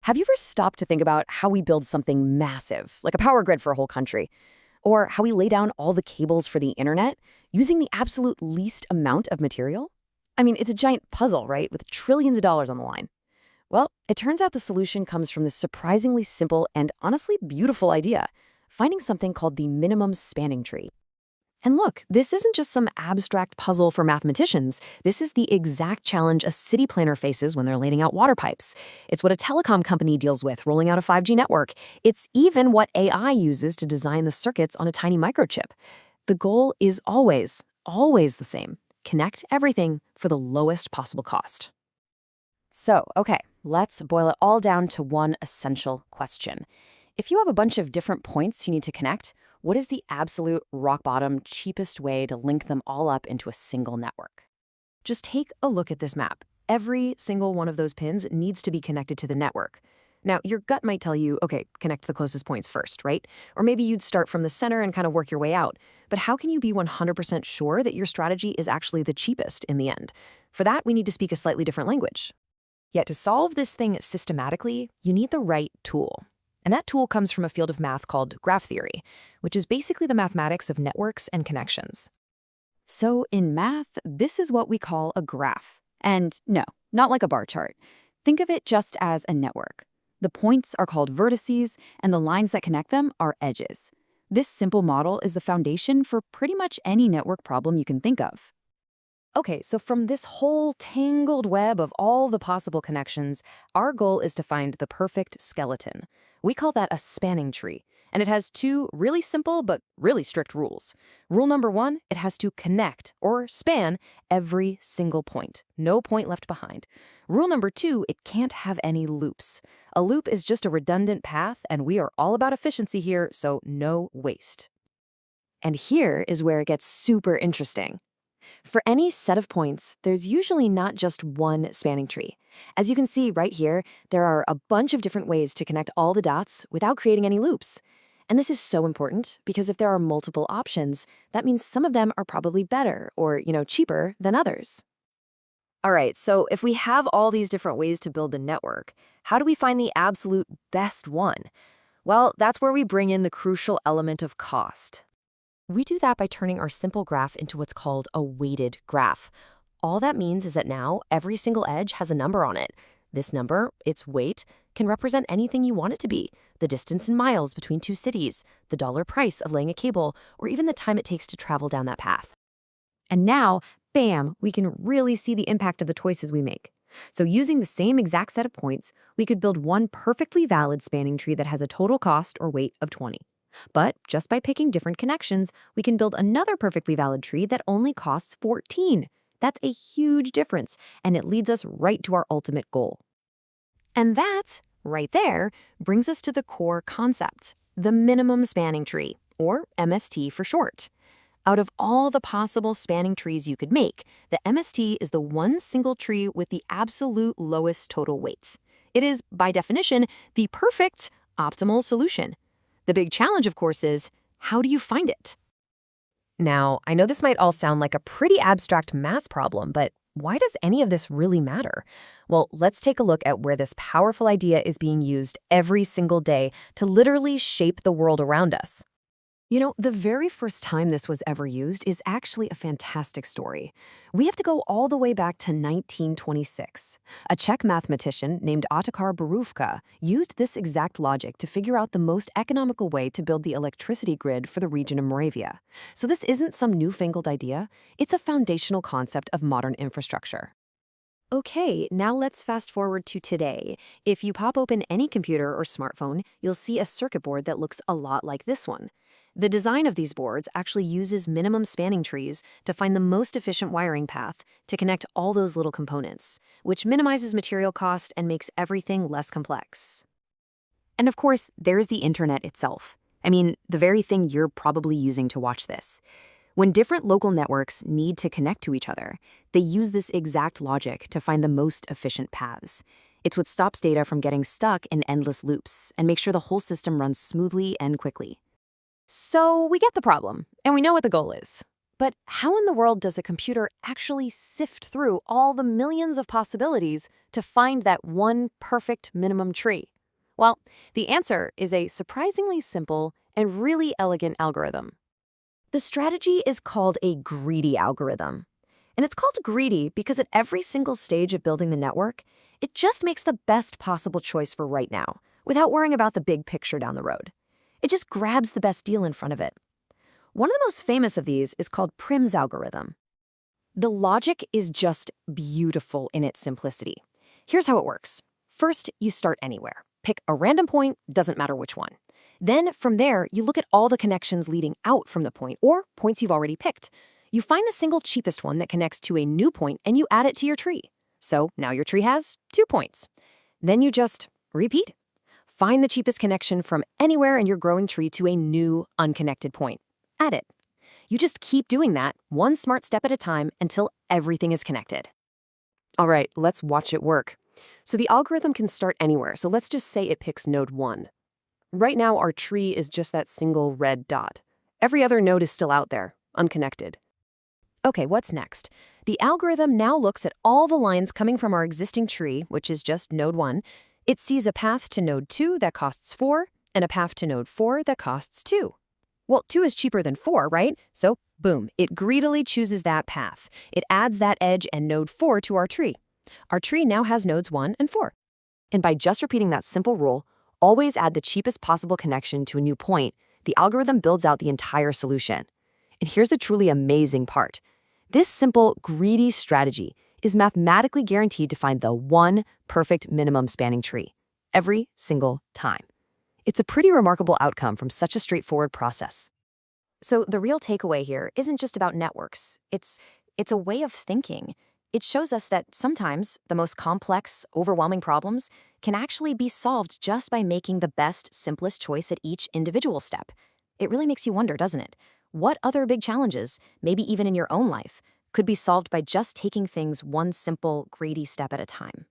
Have you ever stopped to think about how we build something massive, like a power grid for a whole country? Or how we lay down all the cables for the internet using the absolute least amount of material? I mean, it's a giant puzzle, right, with trillions of dollars on the line. Well, it turns out the solution comes from this surprisingly simple and honestly beautiful idea, finding something called the minimum spanning tree. And look, this isn't just some abstract puzzle for mathematicians. This is the exact challenge a city planner faces when they're laying out water pipes. It's what a telecom company deals with rolling out a 5G network. It's even what AI uses to design the circuits on a tiny microchip. The goal is always, always the same. Connect everything for the lowest possible cost. So, okay, let's boil it all down to one essential question. If you have a bunch of different points you need to connect, what is the absolute rock bottom, cheapest way to link them all up into a single network? Just take a look at this map. Every single one of those pins needs to be connected to the network. Now, your gut might tell you, okay, connect the closest points first, right? Or maybe you'd start from the center and kind of work your way out. But how can you be 100% sure that your strategy is actually the cheapest in the end? For that, we need to speak a slightly different language. Yet to solve this thing systematically, you need the right tool. And that tool comes from a field of math called graph theory, which is basically the mathematics of networks and connections. So in math, this is what we call a graph. And no, not like a bar chart. Think of it just as a network. The points are called vertices, and the lines that connect them are edges. This simple model is the foundation for pretty much any network problem you can think of. Okay, so from this whole tangled web of all the possible connections, our goal is to find the perfect skeleton. We call that a spanning tree, and it has two really simple but really strict rules. Rule number one, it has to connect, or span, every single point. No point left behind. Rule number two, it can't have any loops. A loop is just a redundant path, and we are all about efficiency here, so no waste. And here is where it gets super interesting. For any set of points, there's usually not just one spanning tree. As you can see right here, there are a bunch of different ways to connect all the dots without creating any loops. And this is so important because if there are multiple options, that means some of them are probably better or, cheaper than others. All right, so if we have all these different ways to build the network, how do we find the absolute best one? Well, that's where we bring in the crucial element of cost. We do that by turning our simple graph into what's called a weighted graph. All that means is that now every single edge has a number on it. This number, its weight, can represent anything you want it to be: the distance in miles between two cities, the dollar price of laying a cable, or even the time it takes to travel down that path. And now, bam, we can really see the impact of the choices we make. So using the same exact set of points, we could build one perfectly valid spanning tree that has a total cost or weight of 20. But just by picking different connections, we can build another perfectly valid tree that only costs 14. That's a huge difference, and it leads us right to our ultimate goal. And that, right there, brings us to the core concept, the minimum spanning tree, or MST for short. Out of all the possible spanning trees you could make, the MST is the one single tree with the absolute lowest total weights. It is, by definition, the perfect, optimal solution. The big challenge, of course, is how do you find it? Now, I know this might all sound like a pretty abstract math problem, but why does any of this really matter? Well, let's take a look at where this powerful idea is being used every single day to literally shape the world around us. The very first time this was ever used is actually a fantastic story. We have to go all the way back to 1926. A Czech mathematician named Otakar Borůvka used this exact logic to figure out the most economical way to build the electricity grid for the region of Moravia. So this isn't some newfangled idea, it's a foundational concept of modern infrastructure. Okay, now let's fast forward to today. If you pop open any computer or smartphone, you'll see a circuit board that looks a lot like this one. The design of these boards actually uses minimum spanning trees to find the most efficient wiring path to connect all those little components, which minimizes material cost and makes everything less complex. And of course, there's the internet itself. I mean, the very thing you're probably using to watch this. When different local networks need to connect to each other, they use this exact logic to find the most efficient paths. It's what stops data from getting stuck in endless loops and makes sure the whole system runs smoothly and quickly. So we get the problem, and we know what the goal is. But how in the world does a computer actually sift through all the millions of possibilities to find that one perfect minimum tree? Well, the answer is a surprisingly simple and really elegant algorithm. The strategy is called a greedy algorithm. And it's called greedy because at every single stage of building the network, it just makes the best possible choice for right now, without worrying about the big picture down the road. It just grabs the best deal in front of it. One of the most famous of these is called Prim's algorithm. The logic is just beautiful in its simplicity. Here's how it works. First, you start anywhere. Pick a random point, doesn't matter which one. Then, from there, you look at all the connections leading out from the point, or points you've already picked. You find the single cheapest one that connects to a new point and you add it to your tree. So now your tree has 2 points. Then you just repeat. Find the cheapest connection from anywhere in your growing tree to a new unconnected point. Add it. You just keep doing that, one smart step at a time, until everything is connected. All right, let's watch it work. So the algorithm can start anywhere, so let's just say it picks node 1. Right now, our tree is just that single red dot. Every other node is still out there, unconnected. Okay, what's next? The algorithm now looks at all the lines coming from our existing tree, which is just node 1. It sees a path to node 2 that costs 4, and a path to node 4 that costs 2. Well, 2 is cheaper than 4, right? So, boom, it greedily chooses that path. It adds that edge and node 4 to our tree. Our tree now has nodes 1 and 4. And by just repeating that simple rule, always add the cheapest possible connection to a new point, the algorithm builds out the entire solution. And here's the truly amazing part. This simple, greedy strategy is mathematically guaranteed to find the one perfect minimum spanning tree every single time. It's a pretty remarkable outcome from such a straightforward process. So the real takeaway here isn't just about networks. It's a way of thinking. It shows us that sometimes the most complex, overwhelming problems can actually be solved just by making the best, simplest choice at each individual step. It really makes you wonder, doesn't it? What other big challenges, maybe even in your own life, could be solved by just taking things one simple, greedy step at a time?